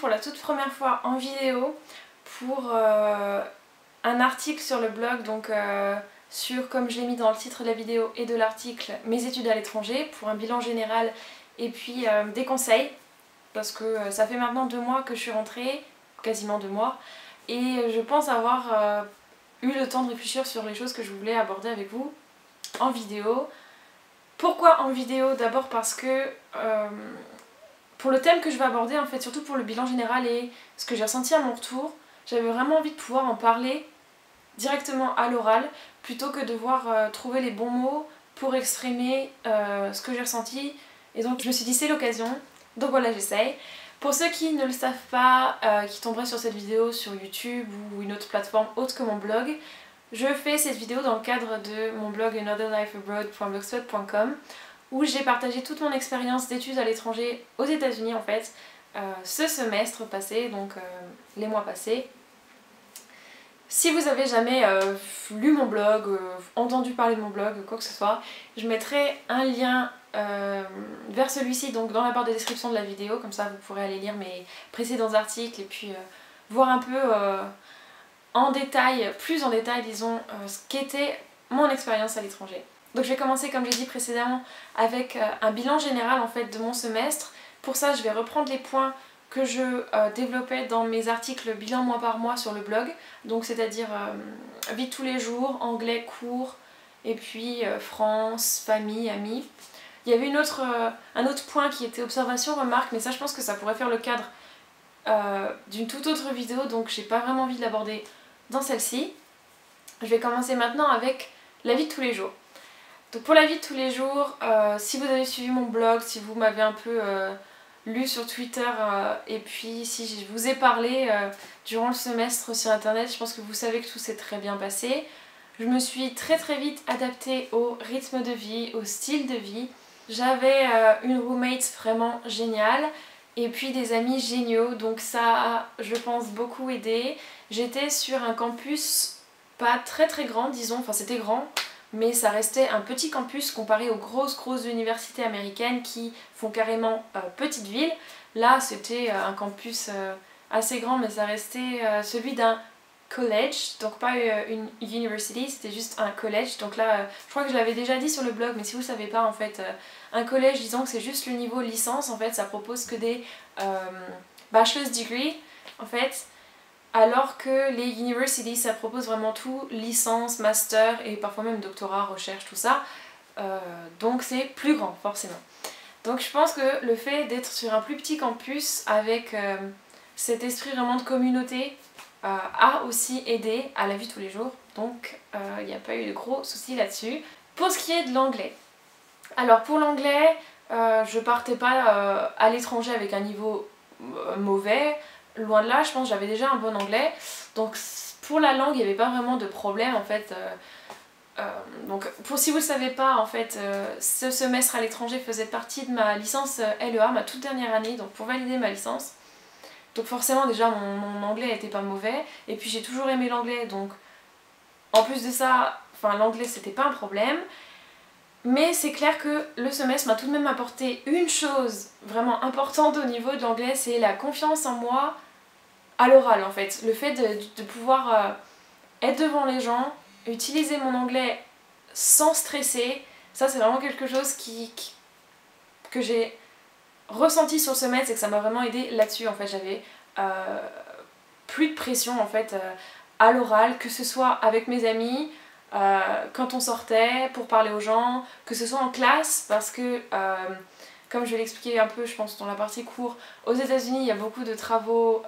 pour la toute première fois en vidéo pour un article sur le blog, donc sur, comme je l'ai mis dans le titre de la vidéo et de l'article, mes études à l'étranger, pour un bilan général et puis des conseils, parce que ça fait maintenant 2 mois que je suis rentrée, quasiment 2 mois, et je pense avoir eu le temps de réfléchir sur les choses que je voulais aborder avec vous en vidéo. Pourquoi en vidéo? D'abord parce que pour le thème que je vais aborder, en fait, surtout pour le bilan général et ce que j'ai ressenti à mon retour, j'avais vraiment envie de pouvoir en parler directement à l'oral, plutôt que de devoir trouver les bons mots pour exprimer ce que j'ai ressenti. Et donc je me suis dit c'est l'occasion, donc voilà, j'essaye. Pour ceux qui ne le savent pas, qui tomberaient sur cette vidéo sur YouTube ou une autre plateforme autre que mon blog, je fais cette vidéo dans le cadre de mon blog anotherlifeabroad.blogspot.com, où j'ai partagé toute mon expérience d'études à l'étranger aux États-Unis en fait, ce semestre passé, donc les mois passés. Si vous avez jamais lu mon blog, entendu parler de mon blog, quoi que ce soit, je mettrai un lien vers celui-ci, donc dans la barre de description de la vidéo, comme ça vous pourrez aller lire mes précédents articles et puis voir un peu en détail, plus en détail disons, ce qu'était mon expérience à l'étranger. Donc je vais commencer, comme j'ai dit précédemment, avec un bilan général en fait de mon semestre. Pour ça je vais reprendre les points que je développais dans mes articles bilan mois par mois sur le blog, donc c'est-à-dire vie de tous les jours, anglais, cours, et puis France, famille, amis. Il y avait un autre point qui était observation, remarque, mais ça je pense que ça pourrait faire le cadre d'une toute autre vidéo, donc j'ai pas vraiment envie de l'aborder dans celle-ci. Je vais commencer maintenant avec la vie de tous les jours. Donc pour la vie de tous les jours, si vous avez suivi mon blog, si vous m'avez un peu lu sur Twitter et puis si je vous ai parlé durant le semestre sur internet, je pense que vous savez que tout s'est très bien passé. Je me suis très vite adaptée au rythme de vie, au style de vie. J'avais une roommate vraiment géniale et puis des amis géniaux, donc ça a, je pense, beaucoup aidé. J'étais sur un campus pas très grand, disons, enfin c'était grand, mais ça restait un petit campus comparé aux grosses universités américaines qui font carrément petite ville. Là c'était un campus assez grand, mais ça restait celui d'un college, donc pas une university, c'était juste un college. Donc là je crois que je l'avais déjà dit sur le blog, mais si vous ne savez pas en fait, un collège, disons que c'est juste le niveau licence, en fait ça propose que des bachelor's degree en fait, alors que les universities ça propose vraiment tout, licence, master et parfois même doctorat, recherche, tout ça, donc c'est plus grand forcément. Donc je pense que le fait d'être sur un plus petit campus avec cet esprit vraiment de communauté a aussi aidé à la vie de tous les jours, donc il n'y a pas eu de gros soucis là-dessus. Pour ce qui est de l'anglais, alors pour l'anglais, je partais pas à l'étranger avec un niveau mauvais, loin de là, je pense que j'avais déjà un bon anglais, donc pour la langue il n'y avait pas vraiment de problème en fait. Donc si vous ne le savez pas, en fait, ce semestre à l'étranger faisait partie de ma licence LEA, ma toute dernière année, donc pour valider ma licence. Donc forcément déjà mon anglais n'était pas mauvais, et puis j'ai toujours aimé l'anglais, donc en plus de ça, enfin l'anglais c'était pas un problème. Mais c'est clair que le semestre m'a tout de même apporté une chose vraiment importante au niveau de l'anglais, c'est la confiance en moi à l'oral en fait. Le fait de pouvoir être devant les gens, utiliser mon anglais sans stresser, ça c'est vraiment quelque chose que j'ai ressenti sur le semestre, et que ça m'a vraiment aidé là-dessus en fait. J'avais plus de pression en fait à l'oral, que ce soit avec mes amis, quand on sortait pour parler aux gens, que ce soit en classe, parce que comme je vais l'expliquer un peu je pense dans la partie cours, aux États-Unis il y a beaucoup de travaux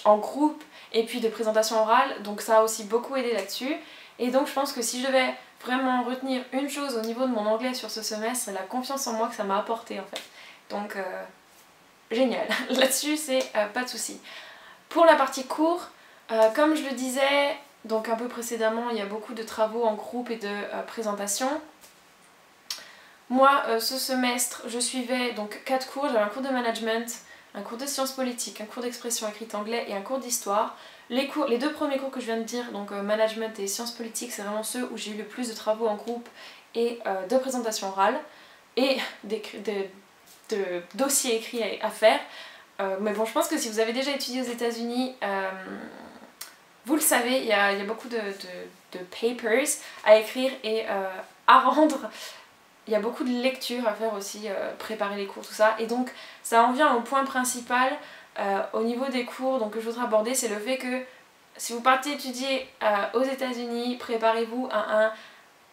en groupe et puis de présentations orales, donc ça a aussi beaucoup aidé là-dessus. Et donc je pense que si je devais vraiment retenir une chose au niveau de mon anglais sur ce semestre, c'est la confiance en moi que ça m'a apporté en fait. Donc génial, là-dessus c'est pas de souci. Pour la partie cours, comme je le disais donc un peu précédemment, il y a beaucoup de travaux en groupe et de présentations. Moi ce semestre je suivais donc 4 cours, j'avais un cours de management, un cours de sciences politiques, un cours d'expression écrite anglais et un cours d'histoire. Les 2 premiers cours que je viens de dire, donc management et sciences politiques, c'est vraiment ceux où j'ai eu le plus de travaux en groupe et de présentations orales et de dossiers écrits à faire. Mais bon, je pense que si vous avez déjà étudié aux États-Unis, vous le savez, il y a beaucoup de papers à écrire et à rendre. Il y a beaucoup de lectures à faire aussi, préparer les cours, tout ça. Et donc, ça en vient au point principal au niveau des cours donc, que je voudrais aborder, c'est le fait que si vous partez étudier aux États-Unis, préparez-vous à un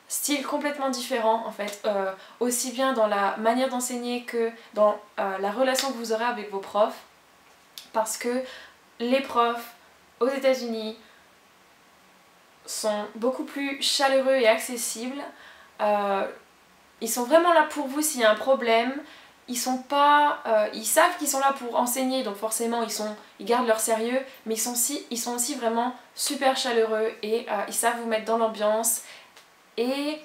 style complètement différent en fait, aussi bien dans la manière d'enseigner que dans la relation que vous aurez avec vos profs, parce que les profs aux États-Unis sont beaucoup plus chaleureux et accessibles. Ils sont vraiment là pour vous s'il y a un problème. Ils savent qu'ils sont là pour enseigner, donc forcément ils gardent leur sérieux, mais ils sont aussi vraiment super chaleureux et ils savent vous mettre dans l'ambiance. Et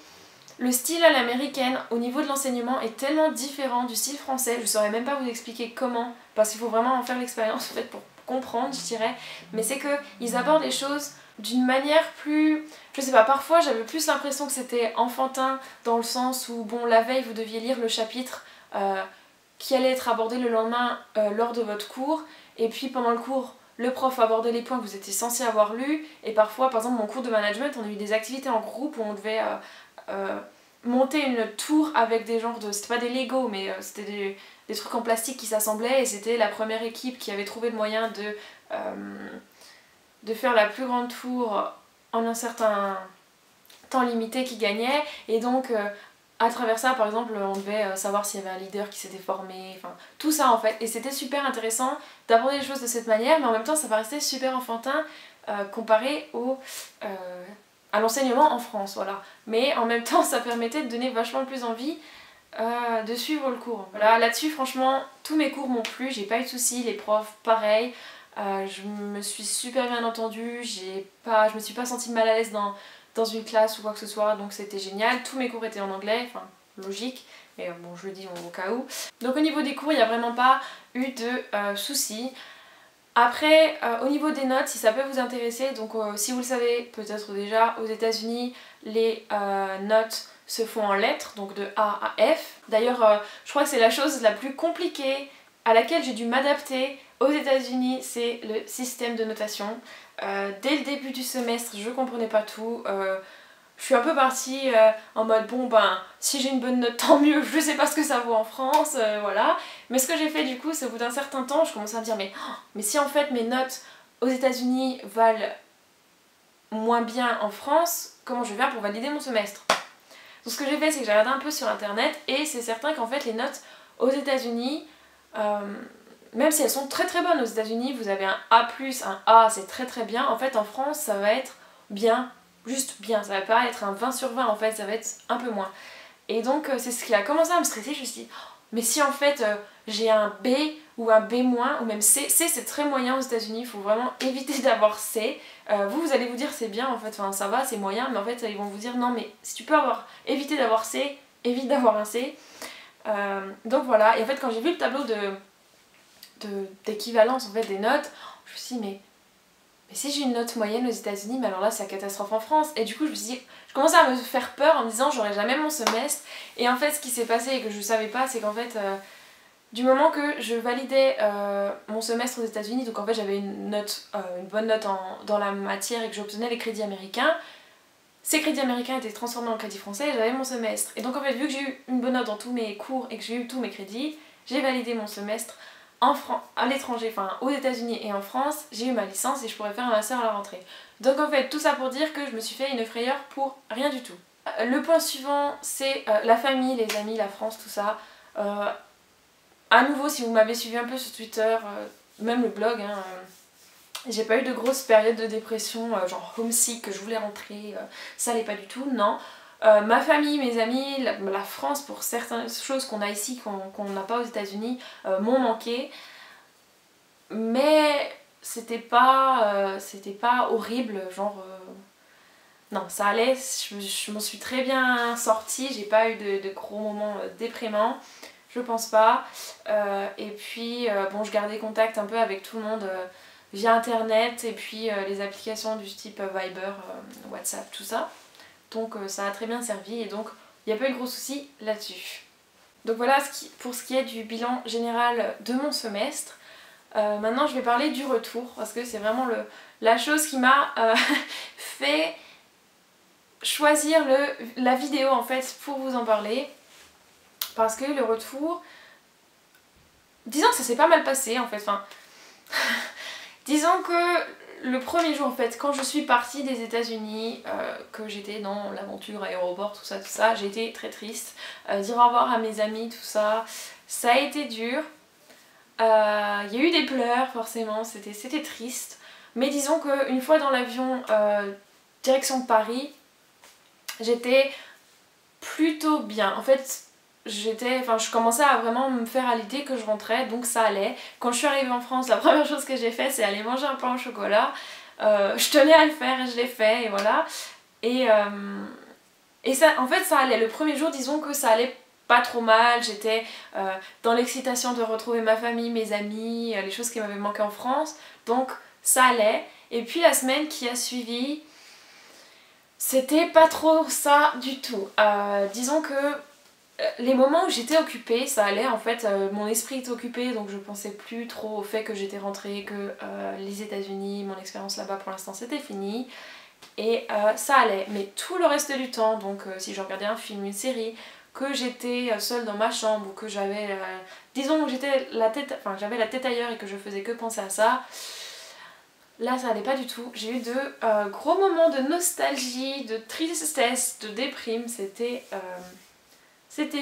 le style à l'américaine au niveau de l'enseignement est tellement différent du style français, je ne saurais même pas vous expliquer comment, parce qu'il faut vraiment en faire l'expérience en fait pour comprendre, je dirais, mais c'est qu'ils abordent les choses d'une manière plus... Je sais pas, parfois j'avais plus l'impression que c'était enfantin dans le sens où, bon, la veille vous deviez lire le chapitre qui allait être abordé le lendemain lors de votre cours, et puis pendant le cours, le prof abordait les points que vous étiez censé avoir lus, et parfois, par exemple, mon cours de management, on a eu des activités en groupe où on devait monter une tour avec des genres de... C'était pas des Lego, mais c'était des trucs en plastique qui s'assemblaient, et c'était la première équipe qui avait trouvé le moyen de faire la plus grande tour en un certain temps limité qui gagnait, et donc à travers ça par exemple on devait savoir s'il y avait un leader qui s'était formé, enfin tout ça en fait, et c'était super intéressant d'aborder les choses de cette manière, mais en même temps ça paraissait super enfantin comparé à l'enseignement en France, voilà. Mais en même temps ça permettait de donner vachement plus envie de suivre le cours. Voilà, là-dessus franchement tous mes cours m'ont plu, j'ai pas eu de soucis, les profs pareil. Je me suis super bien entendue, je me suis pas sentie mal à l'aise dans une classe ou quoi que ce soit, donc c'était génial. Tous mes cours étaient en anglais, enfin logique, mais bon je le dis au cas où. Donc au niveau des cours il n'y a vraiment pas eu de soucis. Après au niveau des notes, si ça peut vous intéresser, donc si vous le savez peut-être déjà, aux États-Unis les notes se font en lettres, donc de A à F. D'ailleurs je crois que c'est la chose la plus compliquée à laquelle j'ai dû m'adapter aux États-Unis, c'est le système de notation. Dès le début du semestre, je comprenais pas tout. Je suis un peu partie en mode bon ben si j'ai une bonne note tant mieux, je sais pas ce que ça vaut en France, voilà. Mais ce que j'ai fait du coup, c'est au bout d'un certain temps, je commençais à me dire mais si en fait mes notes aux États-Unis valent moins bien en France, comment je vais faire pour valider mon semestre? Donc ce que j'ai fait, c'est que j'ai regardé un peu sur internet et c'est certain qu'en fait les notes aux États-Unis, même si elles sont très très bonnes aux États-Unis, vous avez un A+, un A, c'est très très bien. En fait, en France, ça va être bien, juste bien. Ça va pas être un 20 sur 20, en fait, ça va être un peu moins. Et donc, c'est ce qui a commencé à me stresser. Je me suis dit, oh, mais si en fait j'ai un B ou un B-, ou même C, C c'est très moyen aux États-Unis, il faut vraiment éviter d'avoir C. Vous allez vous dire c'est bien, en fait, enfin ça va, c'est moyen, mais en fait, ils vont vous dire non, mais si tu peux éviter d'avoir C, évite d'avoir un C. Donc voilà, et en fait, quand j'ai vu le tableau d'équivalence en fait des notes, je me suis dit mais si j'ai une note moyenne aux États-Unis, mais alors là c'est la catastrophe en France. Et du coup je me suis dit, je commençais à me faire peur en me disant j'aurai jamais mon semestre. Et en fait ce qui s'est passé et que je savais pas, c'est qu'en fait du moment que je validais mon semestre aux États-Unis, donc en fait j'avais une bonne note dans la matière et que j'obtenais les crédits américains, ces crédits américains étaient transformés en crédits français et j'avais mon semestre. Et donc en fait vu que j'ai eu une bonne note dans tous mes cours et que j'ai eu tous mes crédits, j'ai validé mon semestre à l'étranger, enfin aux États-Unis et en France, j'ai eu ma licence et je pourrais faire un master à la rentrée. Donc en fait tout ça pour dire que je me suis fait une frayeur pour rien du tout. Le point suivant c'est la famille, les amis, la France, tout ça. À nouveau si vous m'avez suivi un peu sur Twitter, même le blog, j'ai pas eu de grosses périodes de dépression, genre homesick, que je voulais rentrer, ça allait pas du tout, non. Ma famille, mes amis, la France pour certaines choses qu'on a ici, qu'on n'a pas aux États-Unis, m'ont manqué. Mais c'était pas horrible, genre... non, ça allait, je m'en suis très bien sortie, j'ai pas eu de gros moments déprimants, je pense pas. Et puis, bon, je gardais contact un peu avec tout le monde via internet et puis les applications du type Viber, WhatsApp, tout ça. Donc ça a très bien servi et donc il n'y a pas eu de gros soucis là-dessus. Donc voilà pour ce qui est du bilan général de mon semestre. Maintenant je vais parler du retour parce que c'est vraiment la chose qui m'a fait choisir la vidéo en fait pour vous en parler. Parce que le retour, disons que ça s'est pas mal passé en fait, enfin disons que le premier jour en fait, quand je suis partie des États-Unis, que j'étais dans l'aventure aéroport, tout ça, j'ai été très triste. Dire au revoir à mes amis, tout ça, ça a été dur. Il y a eu des pleurs forcément, c'était triste. Mais disons qu'une fois dans l'avion direction de Paris, j'étais plutôt bien. En fait, je commençais à vraiment me faire à l'idée que je rentrais, donc ça allait. Quand je suis arrivée en France, la première chose que j'ai fait, c'est aller manger un pain au chocolat. Je tenais à le faire et je l'ai fait, et voilà. Et ça, en fait, ça allait. Le premier jour, disons que ça allait pas trop mal. J'étais dans l'excitation de retrouver ma famille, mes amis, les choses qui m'avaient manqué en France. Donc ça allait. Et puis la semaine qui a suivi, c'était pas trop ça du tout. Disons que les moments où j'étais occupée, ça allait en fait, mon esprit était occupé, donc je pensais plus trop au fait que j'étais rentrée, que les États-Unis, mon expérience là-bas pour l'instant c'était fini, et ça allait. Mais tout le reste du temps, donc si je regardais un film, une série, que j'étais seule dans ma chambre, ou que j'avais, disons que j'avais la tête ailleurs et que je faisais que penser à ça, là ça allait pas du tout. J'ai eu de gros moments de nostalgie, de tristesse, de déprime, c'était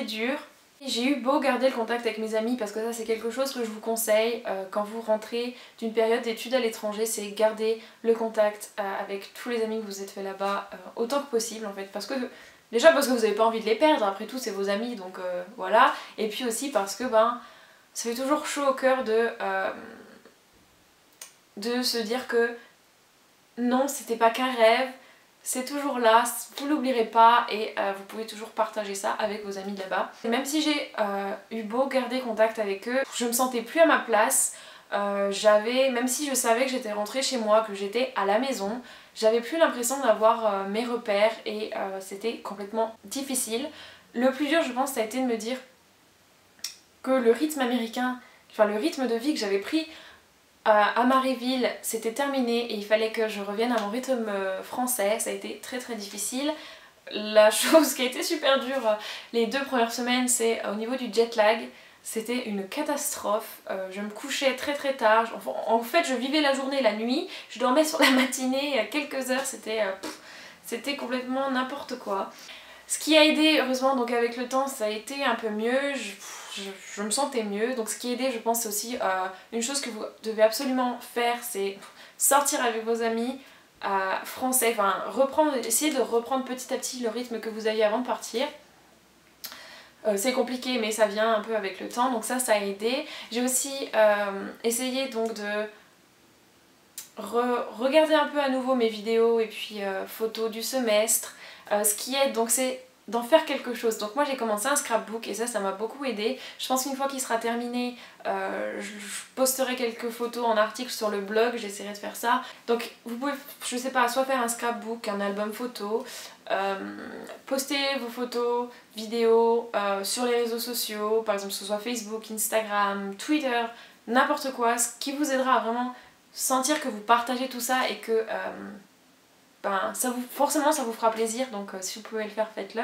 dur. J'ai eu beau garder le contact avec mes amis, parce que ça c'est quelque chose que je vous conseille quand vous rentrez d'une période d'études à l'étranger, c'est garder le contact avec tous les amis que vous êtes fait là-bas autant que possible en fait, parce que déjà parce que vous n'avez pas envie de les perdre, après tout c'est vos amis, donc voilà, et puis aussi parce que ça fait toujours chaud au cœur de se dire que non, c'était pas qu'un rêve, c'est toujours là, vous l'oublierez pas, et vous pouvez toujours partager ça avec vos amis de là-bas. Même si j'ai eu beau garder contact avec eux, je me sentais plus à ma place. Même si je savais que j'étais rentrée chez moi, que j'étais à la maison, j'avais plus l'impression d'avoir mes repères, et c'était complètement difficile. Le plus dur je pense ça a été de me dire que le rythme américain, enfin le rythme de vie que j'avais pris à Marieville, c'était terminé et il fallait que je revienne à mon rythme français. Ça a été très très difficile. La chose qui a été super dure les 2 premières semaines, c'est au niveau du jet lag. C'était une catastrophe. Je me couchais très très tard. En fait, je vivais la journée, la nuit. Je dormais sur la matinée quelques heures. C'était complètement n'importe quoi. Ce qui a aidé, heureusement, donc avec le temps, ça a été un peu mieux. Je me sentais mieux, donc ce qui a aidé je pense c'est aussi une chose que vous devez absolument faire, c'est sortir avec vos amis français, enfin essayer de reprendre petit à petit le rythme que vous aviez avant de partir. C'est compliqué mais ça vient un peu avec le temps, donc ça a aidé. J'ai aussi essayé donc de regarder un peu à nouveau mes vidéos et puis photos du semestre. Ce qui aide donc c'est d'en faire quelque chose. Donc moi j'ai commencé un scrapbook et ça m'a beaucoup aidé. Je pense qu'une fois qu'il sera terminé, je posterai quelques photos en article sur le blog, j'essaierai de faire ça. Donc vous pouvez, je sais pas, soit faire un scrapbook, un album photo, poster vos photos, vidéos sur les réseaux sociaux, par exemple que ce soit Facebook, Instagram, Twitter, n'importe quoi, ce qui vous aidera à vraiment sentir que vous partagez tout ça et que forcément ça vous fera plaisir, donc si vous pouvez le faire, faites-le.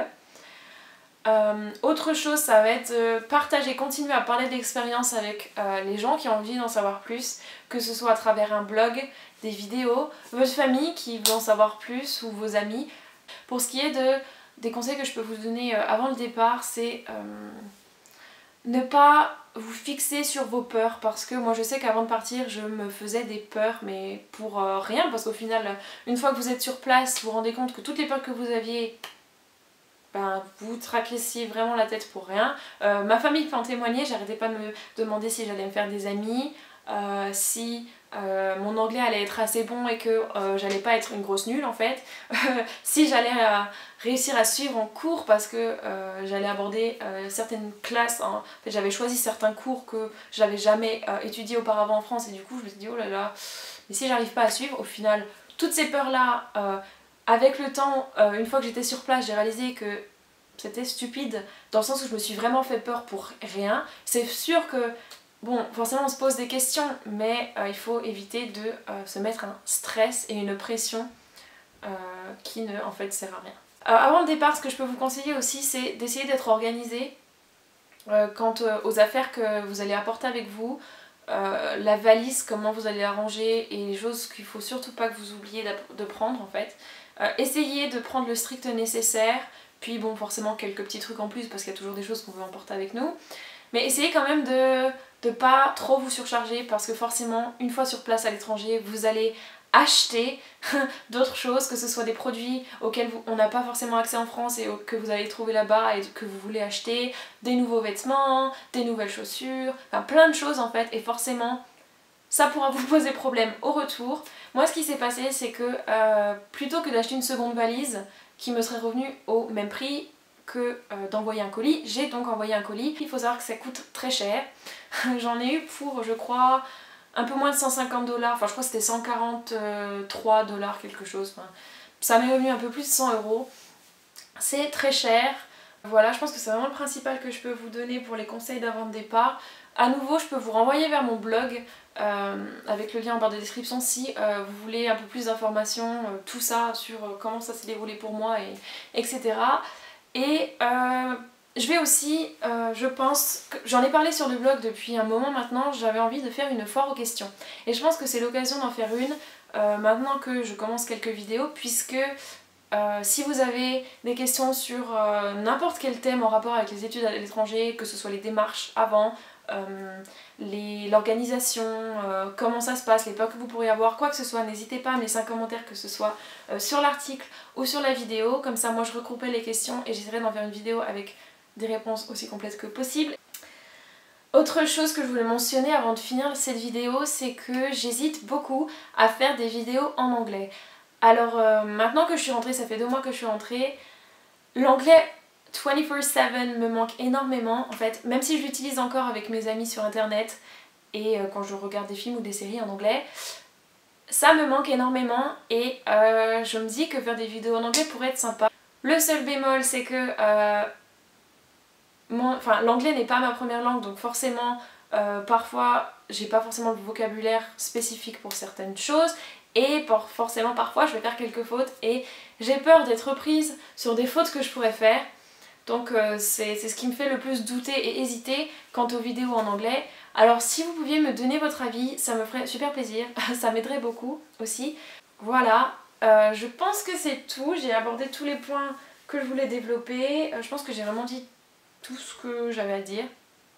Autre chose, ça va être partager, continuer à parler d'expérience avec les gens qui ont envie d'en savoir plus, que ce soit à travers un blog, des vidéos, votre famille qui veut en savoir plus ou vos amis. Pour ce qui est des conseils que je peux vous donner avant le départ, c'est ne pas vous fixer sur vos peurs, parce que moi je sais qu'avant de partir je me faisais des peurs mais pour rien, parce qu'au final une fois que vous êtes sur place vous vous rendez compte que toutes les peurs que vous aviez, vous tracaissiez vraiment la tête pour rien. Ma famille peut en témoigner, j'arrêtais pas de me demander si j'allais me faire des amis, si mon anglais allait être assez bon et que j'allais pas être une grosse nulle en fait, si j'allais réussir à suivre en cours, parce que j'allais aborder certaines classes, hein. En fait j'avais choisi certains cours que j'avais jamais étudié auparavant en France, et du coup je me suis dit oh là là, mais si j'arrive pas à suivre, au final toutes ces peurs là, avec le temps, une fois que j'étais sur place, j'ai réalisé que c'était stupide, dans le sens où je me suis vraiment fait peur pour rien. C'est sûr que bon, forcément on se pose des questions, mais il faut éviter de se mettre un stress et une pression qui ne en fait sert à rien. Avant le départ, ce que je peux vous conseiller aussi, c'est d'essayer d'être organisé quant aux affaires que vous allez apporter avec vous, la valise, comment vous allez la ranger et les choses qu'il faut surtout pas que vous oubliez de prendre en fait. Essayez de prendre le strict nécessaire, puis bon forcément quelques petits trucs en plus parce qu'il y a toujours des choses qu'on veut emporter avec nous. Mais essayez quand même de pas trop vous surcharger parce que forcément une fois sur place à l'étranger vous allez acheter d'autres choses, que ce soit des produits auxquels on n'a pas forcément accès en France et que vous allez trouver là-bas et que vous voulez acheter, des nouveaux vêtements, des nouvelles chaussures, enfin plein de choses en fait, et forcément ça pourra vous poser problème au retour. Moi ce qui s'est passé c'est que plutôt que d'acheter une seconde valise qui me serait revenue au même prix que d'envoyer un colis, j'ai donc envoyé un colis. Il faut savoir que ça coûte très cher. J'en ai eu pour je crois un peu moins de 150 $, enfin je crois que c'était 143 $ quelque chose, enfin, ça m'est revenu un peu plus de 100 €. C'est très cher. Voilà, je pense que c'est vraiment le principal que je peux vous donner pour les conseils d'avant le départ. À nouveau, je peux vous renvoyer vers mon blog avec le lien en barre de description si vous voulez un peu plus d'informations, tout ça sur comment ça s'est déroulé pour moi, etc. Et je vais aussi, je pense, j'en ai parlé sur le blog depuis un moment maintenant, j'avais envie de faire une foire aux questions. Et je pense que c'est l'occasion d'en faire une maintenant que je commence quelques vidéos, puisque si vous avez des questions sur n'importe quel thème en rapport avec les études à l'étranger, que ce soit les démarches avant, l'organisation, comment ça se passe, les peurs que vous pourriez avoir, quoi que ce soit, n'hésitez pas à me laisser un commentaire, que ce soit sur l'article ou sur la vidéo, comme ça moi je regrouperai les questions et j'essaierai d'en faire une vidéo avec des réponses aussi complètes que possible. Autre chose que je voulais mentionner avant de finir cette vidéo, c'est que j'hésite beaucoup à faire des vidéos en anglais. Alors maintenant que je suis rentrée, ça fait 2 mois que je suis rentrée, l'anglais 24/7 me manque énormément en fait, même si je l'utilise encore avec mes amis sur internet et quand je regarde des films ou des séries en anglais, ça me manque énormément et je me dis que faire des vidéos en anglais pourrait être sympa. Le seul bémol c'est que l'anglais n'est pas ma première langue, donc forcément parfois j'ai pas forcément le vocabulaire spécifique pour certaines choses et forcément parfois je vais faire quelques fautes et j'ai peur d'être prise sur des fautes que je pourrais faire. Donc c'est ce qui me fait le plus douter et hésiter quant aux vidéos en anglais. Alors si vous pouviez me donner votre avis, ça me ferait super plaisir, ça m'aiderait beaucoup aussi. Voilà, je pense que c'est tout, j'ai abordé tous les points que je voulais développer, je pense que j'ai vraiment dit tout ce que j'avais à dire,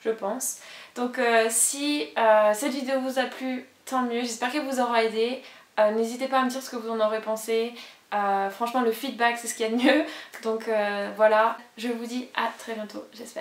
je pense. Donc si cette vidéo vous a plu, tant mieux, j'espère qu'elle vous aura aidé. N'hésitez pas à me dire ce que vous en aurez pensé. Franchement le feedback c'est ce qu'il y a de mieux. Donc voilà, je vous dis à très bientôt, j'espère.